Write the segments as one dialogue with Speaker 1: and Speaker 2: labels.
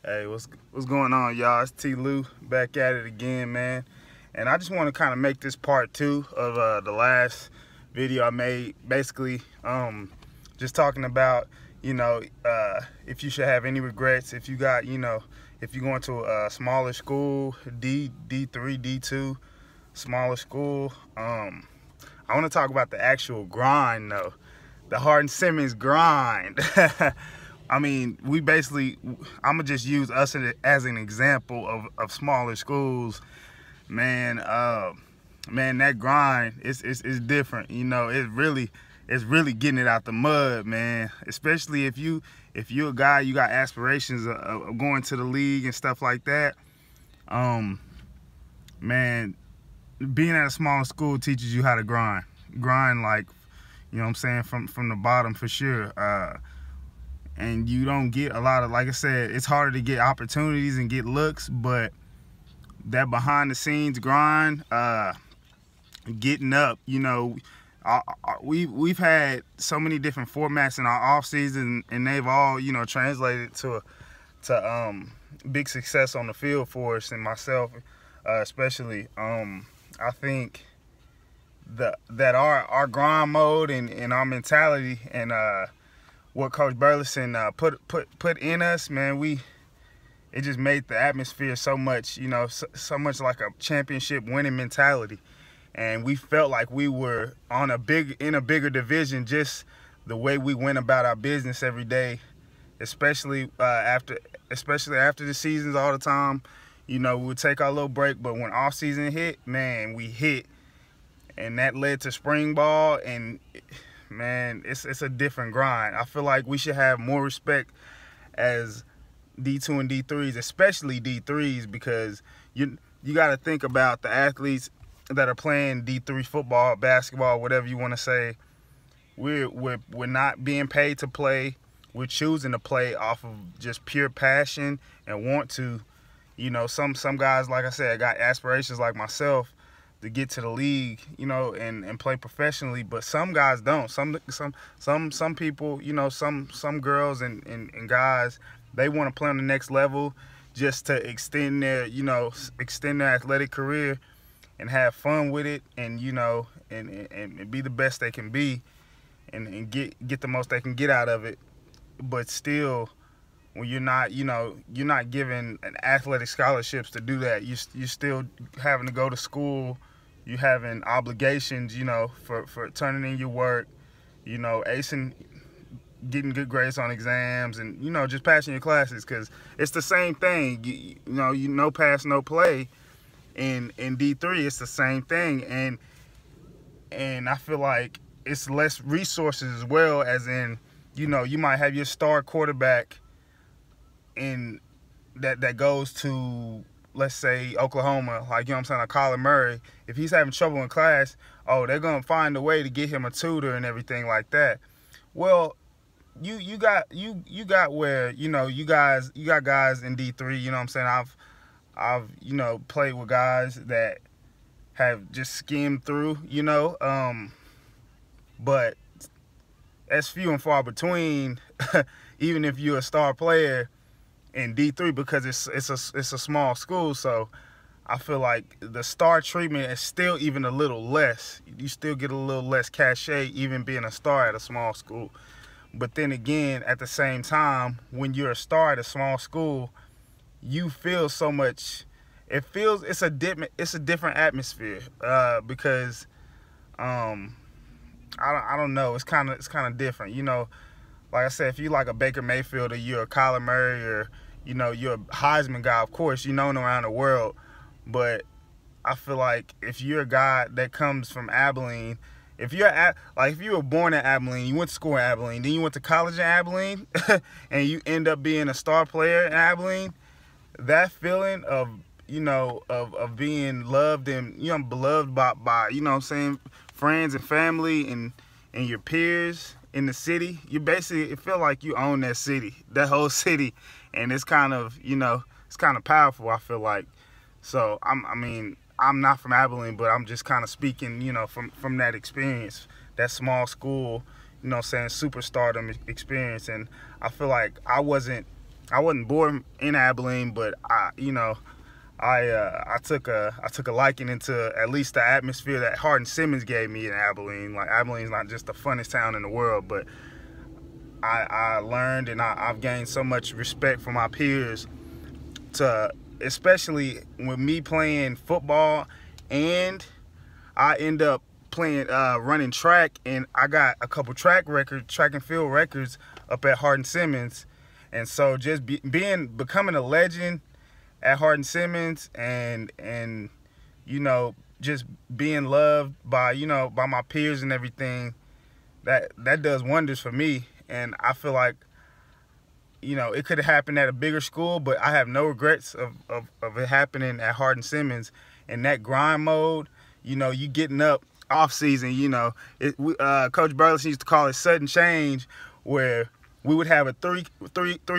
Speaker 1: Hey, what's going on, y'all? It's T. Lou back at it again, man. And I just want to kind of make this part two of the last video I made. Basically, just talking about, if you should have any regrets, if you got, if you're going to a smaller school, D3, D2, smaller school. I want to talk about the actual grind, though. The Hardin-Simmons grind. I mean, I'm gonna just use us as an example of smaller schools. Man, that grind is different. It's really getting it out the mud, man. Especially if you're a guy, you got aspirations of going to the league and stuff like that. Man, being at a smaller school teaches you how to grind. Grind, like, you know what I'm saying, from the bottom for sure. And you don't get a lot of, like I said, it's harder to get opportunities and get looks, but that behind the scenes grind, getting up, we've had so many different formats in our off season, and they've all, translated to big success on the field for us and myself, especially. I think that our grind mode and our mentality and what Coach Burleson put in us, man, it just made the atmosphere so much, so much like a championship winning mentality. And we felt like we were in a bigger division, just the way we went about our business every day, especially after the seasons all the time. We would take our little break, but when off season hit, man, we hit. And that led to spring ball, and man, it's a different grind. I feel like we should have more respect as D2 and D3s, especially D3s, because you got to think about the athletes that are playing D3 football, basketball, whatever you want to say. We're not being paid to play. We're choosing to play off of just pure passion and want to. Some guys, like I said, got aspirations like myself to get to the league, and play professionally, but some guys don't. Some people, some girls and guys, they want to play on the next level just to extend their athletic career and have fun with it, and and be the best they can be, and get the most they can get out of it. But still, when you're not given an athletic scholarships to do that, you're still having to go to school. You having obligations, for turning in your work, acing, getting good grades on exams, and just passing your classes, because it's the same thing. No pass, no play. In D3, it's the same thing, and I feel like it's less resources as well, as in, you might have your star quarterback in that goes to, let's say, Oklahoma, like, like Kyler Murray. If he's having trouble in class, they're gonna find a way to get him a tutor and everything like that. Well, you got where, you got guys in D3, I've played with guys that have just skimmed through, but that's few and far between, even if you're a star player in D3, because it's a small school. So I feel like the star treatment is still even a little less. You still get a little less cachet even being a star at a small school. But then again, at the same time, when you're a star at a small school, you feel so much. It's a different atmosphere, because I don't know. It's kind of different. Like I said, if you like a Baker Mayfield, or you're a Kyler Murray, or you're a Heisman guy, of course, known around the world. But I feel like if you're a guy that comes from Abilene, if you were born in Abilene, you went to school in Abilene, then you went to college in Abilene, and you end up being a star player in Abilene, that feeling of being loved and beloved by friends and family and your peers in the city, it feel like you own that city, that whole city, and it's kind of powerful, I feel like. So I'm not from Abilene, but I'm just kind of speaking, from that experience, that small school, superstardom experience. And I feel like I wasn't I wasn't born in Abilene, but I took a liking into at least the atmosphere that Hardin Simmons gave me in Abilene. Like, Abilene's not just the funnest town in the world, but I learned and I've gained so much respect from my peers, to especially with me playing football, and I end up playing running track, and I got a couple track and field records up at Hardin Simmons. And so just becoming a legend at Hardin Simmons, and just being loved by by my peers and everything, that does wonders for me. And I feel like it could have happened at a bigger school, but I have no regrets of it happening at Hardin Simmons. In that grind mode, you getting up off season, Coach Burleson used to call it sudden change, where we would have a 3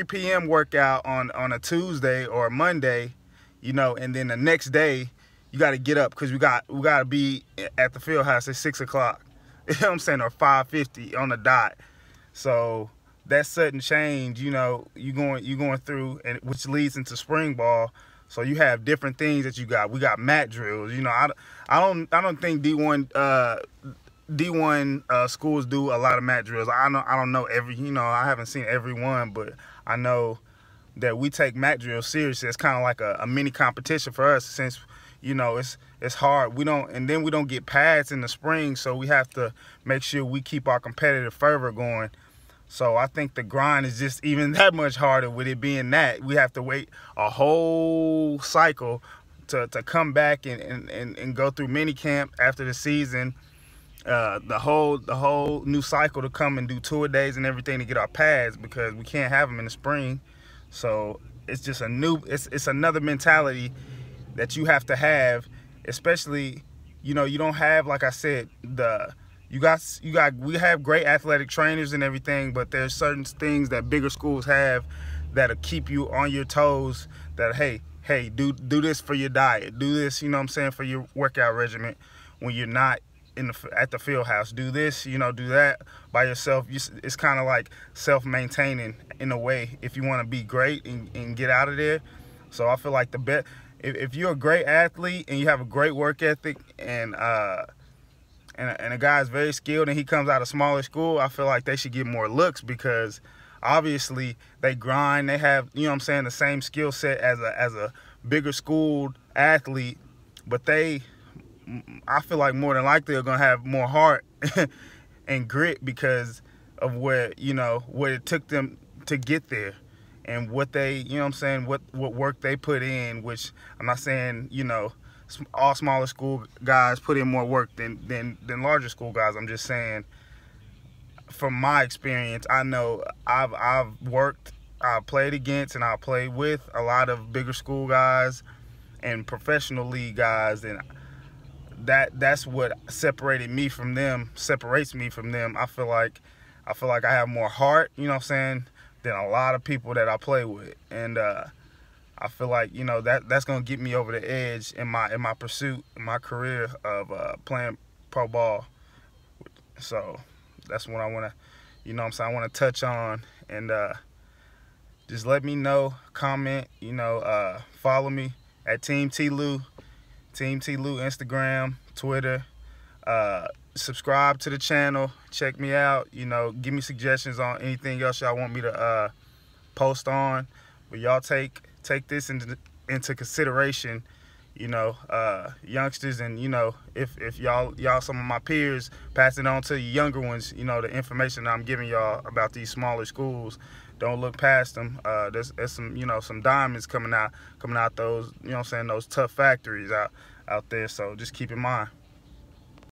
Speaker 1: p.m. workout on a Tuesday or a Monday, and then the next day you got to get up because we got to be at the field house at 6 o'clock. You know what I'm saying? Or 5:50 on the dot. So that sudden change, you going through, and which leads into spring ball. So you have different things that you got. We got mat drills. I don't think D1 schools do a lot of mat drills. I don't know every, I haven't seen every one, but I know that we take mat drills seriously. It's kind of like a mini competition for us, since it's hard. We don't get pads in the spring, so we have to make sure we keep our competitive fervor going. So I think the grind is just even that much harder with it being that. We have to wait a whole cycle to come back and go through mini camp after the season. The whole new cycle to come and do tour days and everything to get our pads, because we can't have them in the spring. So it's just it's another mentality that you have to have, especially, you don't have, like I said, we have great athletic trainers and everything, but there's certain things that bigger schools have that'll keep you on your toes, that hey, do this for your diet, do this, for your workout regimen when you're not at the field house, do this, do that by yourself. It's kind of like self-maintaining in a way if you want to be great and get out of there. So I feel like if you're a great athlete and you have a great work ethic, and a guy's very skilled and he comes out of smaller school, I feel like they should get more looks, because obviously they grind, they have, the same skill set as a bigger school athlete, but I feel like more than likely are going to have more heart and grit because of what it took them to get there, and what they, what work they put in, which I'm not saying, all smaller school guys put in more work than larger school guys. I'm just saying, from my experience, I know I've played against and I've played with a lot of bigger school guys and professional league guys, and that's what separates me from them. I feel like I have more heart, than a lot of people that I play with, and I feel like that's gonna get me over the edge in my pursuit, in my career of playing pro ball. So that's what I want to, I want to touch on, and just let me know, comment, follow me at Team T. Lou Instagram, Twitter. Subscribe to the channel, check me out, give me suggestions on anything else y'all want me to post on. But y'all take this into consideration, youngsters, and if y'all some of my peers, pass it on to the younger ones, the information that I'm giving y'all about these smaller schools. Don't look past them. There's some some diamonds coming out those those tough factories out there. So just keep in mind.